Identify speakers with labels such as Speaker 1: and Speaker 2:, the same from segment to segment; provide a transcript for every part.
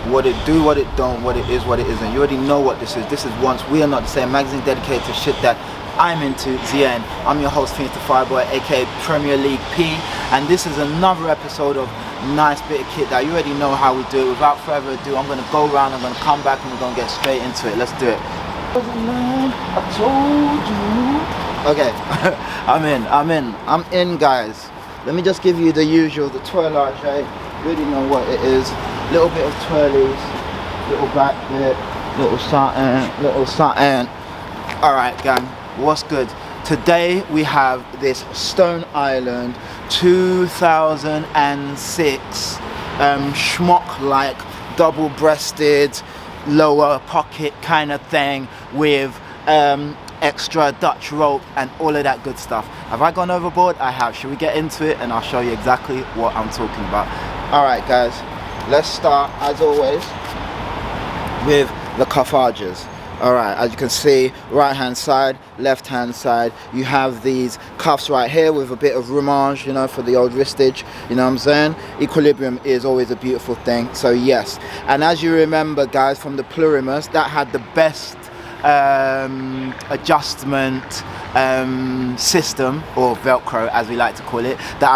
Speaker 1: what it do, what it don't, what it is, what it isn't. You already know what this is. This is Once We Are Not the Same, magazine dedicated to shit that I'm into, ZN. I'm your host, Phoenix the Fireboy, aka Premier League P, and this is another episode of nice bit of kit that you already know how we do it. Without further ado, I'm gonna go around, I'm gonna come back, and we're gonna get straight into it. Let's do it. I told you. Okay, I'm in, guys. Let me just give you the usual, the twirlage. You already know what it is. Little bit of twirlies, little back bit, little something. All right, gang, what's good? Today we have this Stone Island 2006 Smock-like double-breasted lower pocket kind of thing with extra Dutch rope and all of that good stuff. Have I gone overboard? I have. Should we get into it and I'll show you exactly what I'm talking about. All right, guys, let's start as always with the cuff arches. All right, as you can see, right hand side, left hand side, you have these cuffs right here with a bit of rumage, you know, for the old wristage, you know what I'm saying? Equilibrium is always a beautiful thing, so yes. And as you remember, guys, from the Plurimus, that had the best adjustment system, or Velcro as we like to call it, that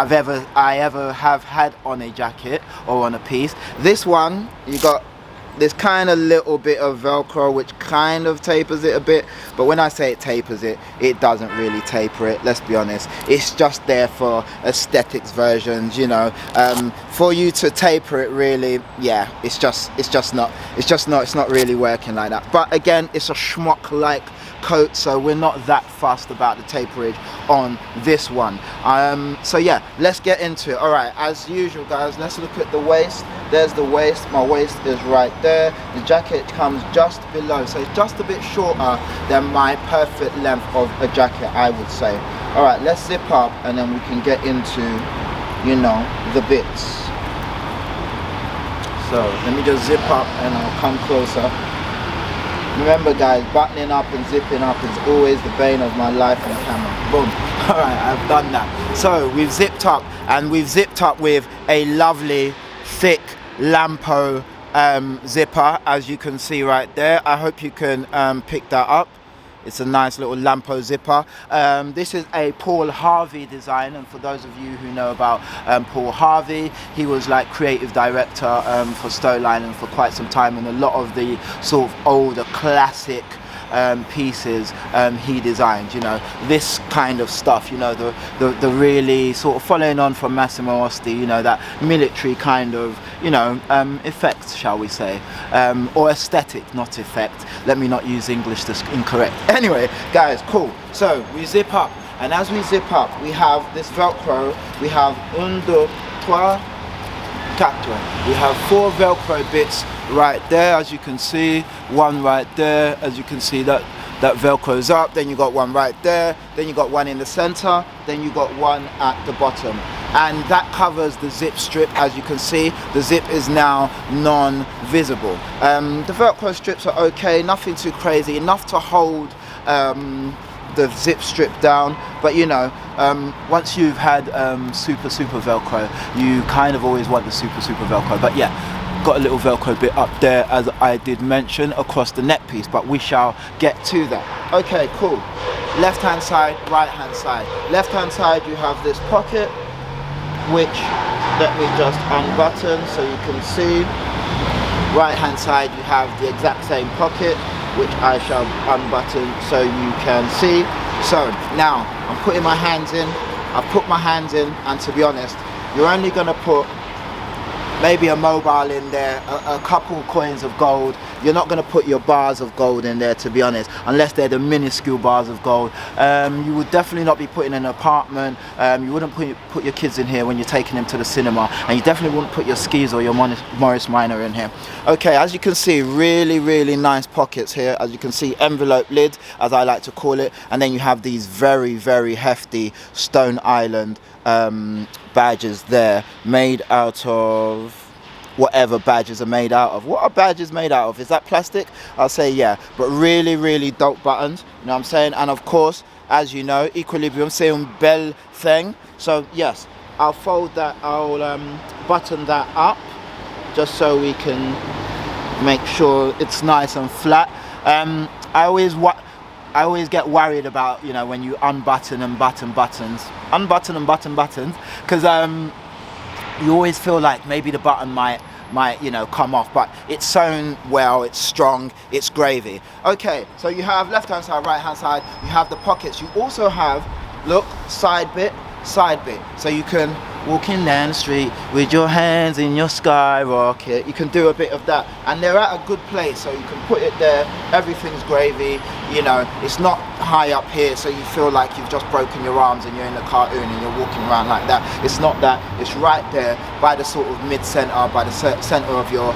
Speaker 1: I ever have had on a jacket or on a piece. This one, you got this kind of little bit of Velcro which kind of tapers it a bit, but when I say it tapers it, it doesn't really taper it, let's be honest. It's just there for aesthetics versions, you know. For you to taper it, really, yeah, it's not really working like that. But again, it's a schmuck like coat, so we're not that fussed about the taperage on this one. So yeah, let's get into it. All right, as usual, guys, let's look at the waist. There's the waist. My waist is right there. The jacket comes just below, so it's just a bit shorter than my perfect length of a jacket, I would say. All right, let's zip up and then we can get into, you know, the bits. So let me just zip up and I'll come closer. Remember, guys, buttoning up and zipping up is always the bane of my life on camera. Boom. All right, I've done that. So we've zipped up, and we've zipped up with a lovely thick Lampo zipper, as you can see right there. I hope you can pick that up. It's a nice little Lampo zipper. This is a Paul Harvey design, and for those of you who know about Paul Harvey, he was like creative director for Stone Island for quite some time, and a lot of the sort of older classic pieces he designed, you know, this kind of stuff, you know, the really sort of following on from Massimo Osti, you know, that military kind of, you know, effect, shall we say, or aesthetic, not effect. Let me not use English that's incorrect. Anyway, guys, cool. So we zip up, and as we zip up, we have this Velcro. We have un, deux, trois, quatre. We have 4 Velcro bits right there, as you can see. One right there, as you can see, that Velcro's up. Then you got one right there. Then you got one in the center. Then you got one at the bottom, and that covers the zip strip. As you can see, the zip is now non-visible. The Velcro strips are okay, nothing too crazy, enough to hold the zip strip down, but you know, once you've had super Velcro, you kind of always want the super Velcro. But yeah, got a little Velcro bit up there, as I did mention, across the neck piece, but we shall get to that. Okay, cool. Left hand side, right hand side. Left hand side, you have this pocket, which, let me just unbutton so you can see. Right hand side, you have the exact same pocket, which I shall unbutton so you can see. So now I'm putting my hands in. I've put my hands in, and to be honest, you're only gonna put maybe a mobile in there, a couple coins of gold. You're not going to put your bars of gold in there, to be honest, unless they're the minuscule bars of gold. You would definitely not be putting in an apartment. You wouldn't put your kids in here when you're taking them to the cinema, and you definitely wouldn't put your skis or your Morris Minor in here. Okay, as you can see, really nice pockets here. As you can see, envelope lid, as I like to call it, and then you have these very hefty Stone Island badges there, made out of whatever badges are made out of. What are badges made out of? Is that plastic? I'll say yeah, but really dope buttons, you know what I'm saying? And of course, as you know, equilibrium, c'est un bel thing. So yes, I'll fold that, I'll button that up just so we can make sure it's nice and flat. I always get worried about, you know, when you unbutton and button buttons, because you always feel like maybe the button might, you know, come off, but it's sewn well, it's strong, it's gravy. Okay, so you have left hand side, right hand side, you have the pockets. You also have, look, side bit, so you can walk in down the street with your hands in your skyrocket. You can do a bit of that, and they're at a good place, so you can put it there. Everything's gravy, you know, it's not high up here so you feel like you've just broken your arms and you're in a cartoon and you're walking around like that. It's not that, it's right there by the sort of mid-center, by the center of your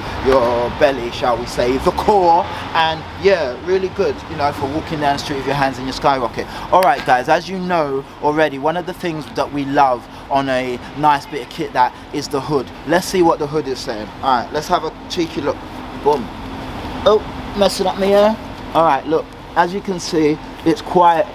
Speaker 1: belly, shall we say, the core. And yeah, really good, you know, for walking down the street with your hands in your skyrocket. All right guys, as you know already, one of the things that we love on a nice bit of kit that is the hood. Let's see what the hood is saying. All right, let's have a cheeky look. Boom. Oh, messing up my hair. All right, look, as you can see, it's quite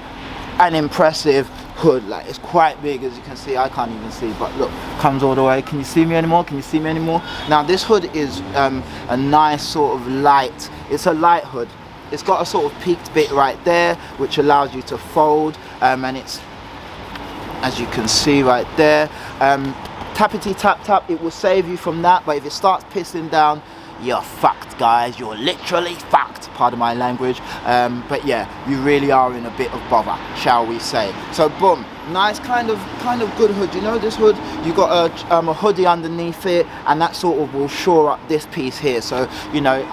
Speaker 1: an impressive hood. Like, it's quite big, as you can see. I can't even see, but look, comes all the way. Can you see me anymore? Can you see me anymore? Now this hood is a nice sort of light, it's a light hood. It's got a sort of peaked bit right there which allows you to fold, and it's, as you can see right there, tappity tap tap, it will save you from that. But if it starts pissing down, you're fucked guys, you're literally fucked, pardon my language. But yeah, you really are in a bit of bother, shall we say. So boom, nice kind of good hood. You know, this hood, you got a hoodie underneath it, and that sort of will shore up this piece here. So, you know,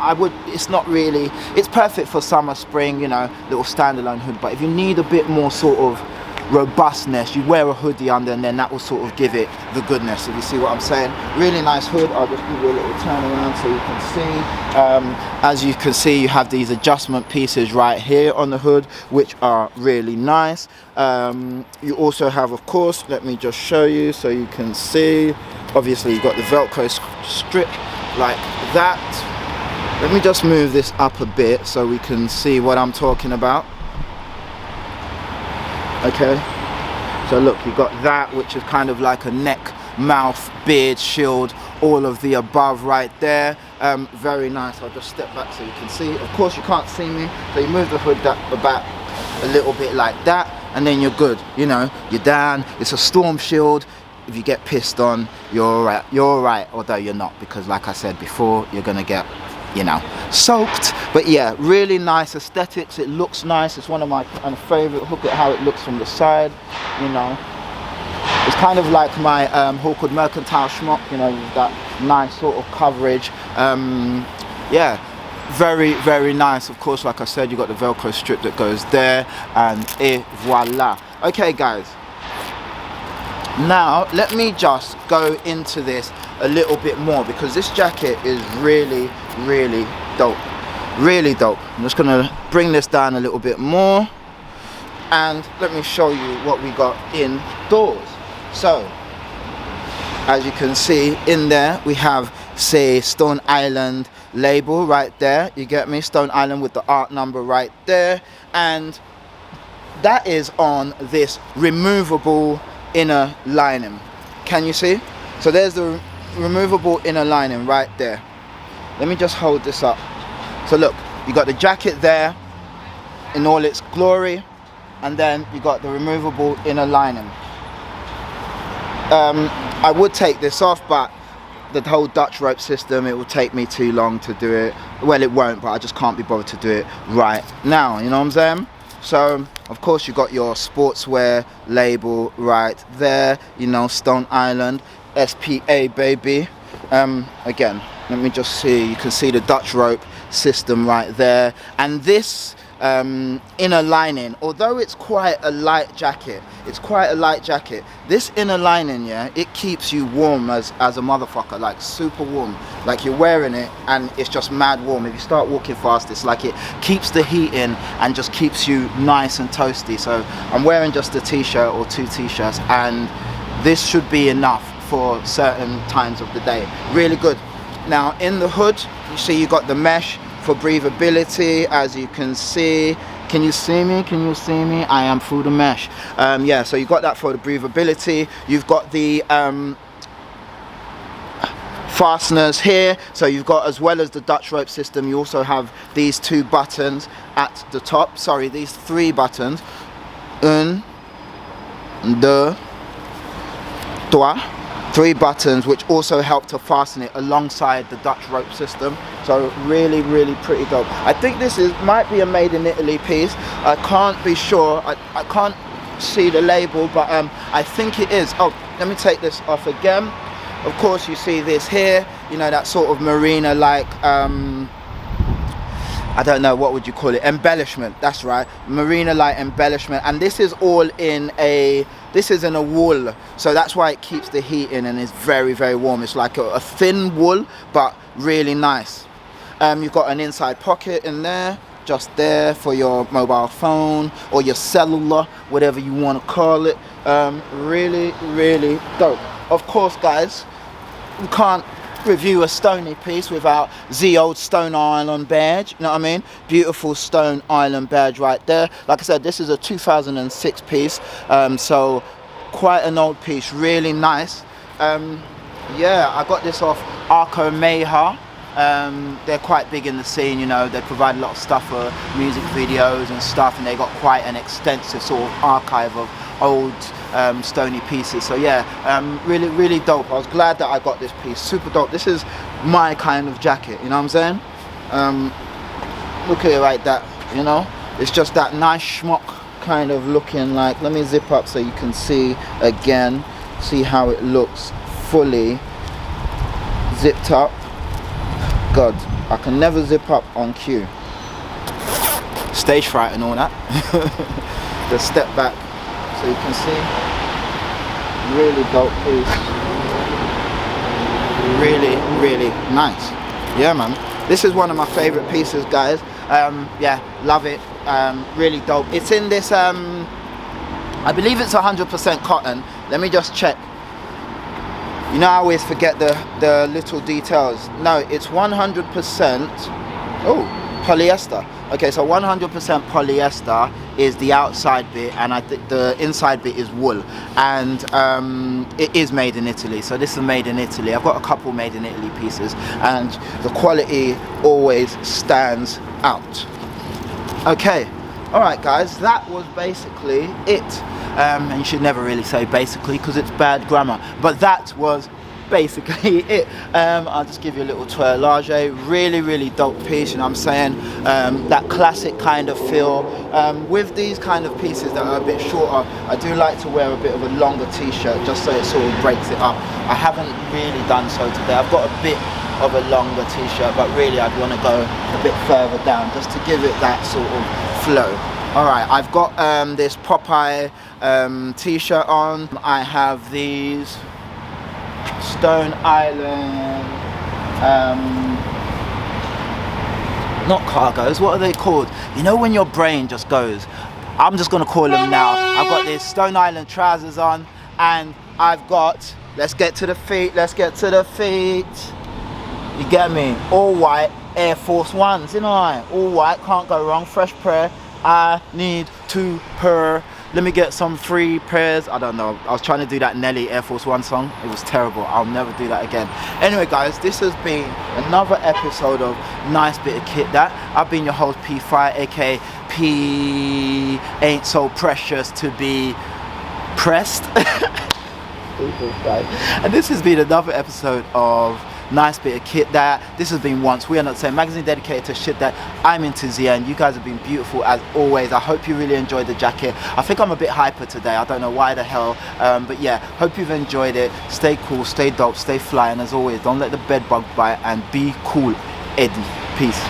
Speaker 1: it's not really, it's perfect for summer, spring, you know, little standalone hood. But if you need a bit more sort of robustness, you wear a hoodie under, and then that will sort of give it the goodness, if you see what I'm saying. Really nice hood. I'll just give you a little turn around so you can see. As you can see, you have these adjustment pieces right here on the hood, which are really nice. You also have, of course, let me just show you so you can see, obviously you've got the Velcro strip like that. Let me just move this up a bit so we can see what I'm talking about. Okay, so look, you've got that, which is kind of like a neck, mouth, beard, shield, all of the above right there. Very nice. I'll just step back so you can see. Of course you can't see me, so you move the hood back a little bit like that, and then you're good. You know, you're down. It's a storm shield. If you get pissed on, you're all right. You're all right, although you're not, because like I said before, you're gonna get, you know, soaked. But yeah, really nice aesthetics. It looks nice. It's one of my favorite. Look at how it looks from the side, you know. It's kind of like my Hawkwood Mercantile Smock, you know, with that nice sort of coverage. Yeah, very, very nice. Of course, like I said, you got the Velcro strip that goes there, and et voila. Okay guys, now let me just go into this a little bit more, because this jacket is really, really dope. Really dope. I'm just gonna bring this down a little bit more, and let me show you what we got indoors. So, as you can see in there, we have, say, Stone Island label right there. You get me? Stone Island with the art number right there, and that is on this removable inner lining. Can you see? So there's the removable inner lining right there. Let me just hold this up. So look, you got the jacket there in all its glory, and then you got the removable inner lining. I would take this off, but the whole Dutch rope system, it will take me too long to do it. Well, it won't, but I just can't be bothered to do it right now, you know what I'm saying? So of course you got your sportswear label right there, you know, Stone Island, SPA baby. Again, let me just see, you can see the Dutch rope system right there, and this inner lining, although it's quite a light jacket, this inner lining, yeah, it keeps you warm as a motherfucker, like super warm. Like you're wearing it and it's just mad warm. If you start walking fast, it's like it keeps the heat in and just keeps you nice and toasty. So I'm wearing just a t-shirt or two t-shirts, and this should be enough for certain times of the day. Really good. Now in the hood, you see you got the mesh for breathability, as you can see. Can you see me? Can you see me? I am through the mesh. Yeah, so you got that for the breathability. You've got the fasteners here. So you've got, as well as the Dutch rope system, you also have these 2 buttons at the top. Sorry, these 3 buttons. 1, 2, 3. 3 buttons, which also help to fasten it alongside the Dutch rope system. So really pretty dope. I think this might be a made in Italy piece. I can't be sure. I can't see the label, but I think it is. Oh, let me take this off again. Of course, you see this here, you know, that sort of marina like I don't know, what would you call it, embellishment. That's right, marina light embellishment. And this is all in a wool, so that's why it keeps the heat in and is very warm. It's like a thin wool, but really nice. You've got an inside pocket in there, just there for your mobile phone or your cellular, whatever you want to call it. Really dope. Of course, guys, we can't review a Stony piece without the old Stone Island badge, you know what I mean? Beautiful Stone Island badge right there. Like I said, this is a 2006 piece, so quite an old piece, really nice. Yeah, I got this off Arco Meha. They're quite big in the scene, you know, they provide a lot of stuff for music videos and stuff, and they got quite an extensive sort of archive of old Stony pieces. So yeah, really dope. I was glad that I got this piece, super dope. This is my kind of jacket, you know what I'm saying? Look at it like that, you know, it's just that nice schmuck kind of looking. Like, let me zip up so you can see again, see how it looks fully zipped up. God, I can never zip up on cue. Stage fright and all that. The step back so you can see. Really dope piece. Really nice. Yeah, man. This is one of my favorite pieces, guys. Yeah, love it. Really dope. It's in this, I believe it's 100% cotton. Let me just check. You know, I always forget the little details. No, it's 100%, oh, polyester. Okay, so 100% polyester is the outside bit, and I think the inside bit is wool. And it is made in Italy, so this is made in Italy. I've got a couple made in Italy pieces, and the quality always stands out. Okay, all right, guys, that was basically it. And you should never really say basically, because it's bad grammar, but that was basically it. I'll just give you a little twirlage. Really dope piece, you know what I'm saying? That classic kind of feel. With these kind of pieces that are a bit shorter, I do like to wear a bit of a longer t-shirt, just so it sort of breaks it up. I haven't really done so today. I've got a bit of a longer t-shirt, but really I'd want to go a bit further down just to give it that sort of flow. Alright, I've got this Popeye t-shirt on. I have these Stone Island, not cargos, what are they called? You know when your brain just goes, I'm just going to call them now. I've got these Stone Island trousers on, and I've got, let's get to the feet, you get me, all white Air Force Ones, you know, all white, can't go wrong, fresh pair. I need 2 pair. Let me get some 3 pairs. I don't know. I was trying to do that Nelly Air Force One song. It was terrible. I'll never do that again. Anyway, guys, this has been another episode of Nice Bit of Kit That. I've been your host, P5, aka P Ain't So Precious to Be Pressed. And this has been another episode of Nice Bit of Kit That. This has been Once We Are Not the Same, magazine dedicated to shit that I'm into, and you guys have been beautiful as always. I hope you really enjoyed the jacket. I think I'm a bit hyper today, I don't know why the hell, but yeah, hope you've enjoyed it. Stay cool, stay dope, stay fly, and as always, don't let the bed bug bite, and be cool, Eddie. Peace.